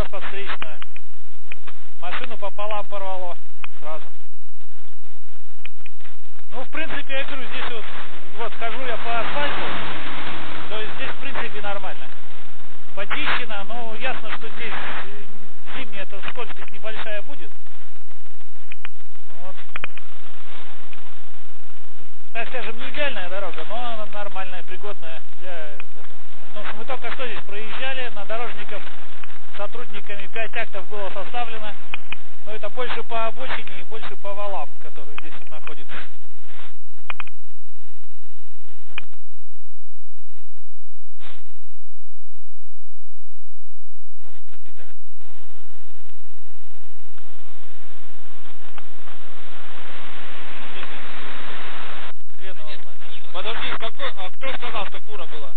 попрет под встречную. Машину пополам порвало сразу. Ну, в принципе, я говорю, здесь вот хожу я по асфальту, то есть здесь, в принципе, нормально. Почищено, но ясно, что здесь зимняя эта скользкость небольшая будет. Вот. Так скажем, не идеальная дорога, но она нормальная, пригодная для этого. Потому что мы только что здесь проезжали, на дорожников сотрудниками 5 актов было составлено. Но это больше по обочине и больше по валам, которые здесь вот находятся. Вот беда. Хрен его знает. Подожди, какой, а кто сказал, что фура была?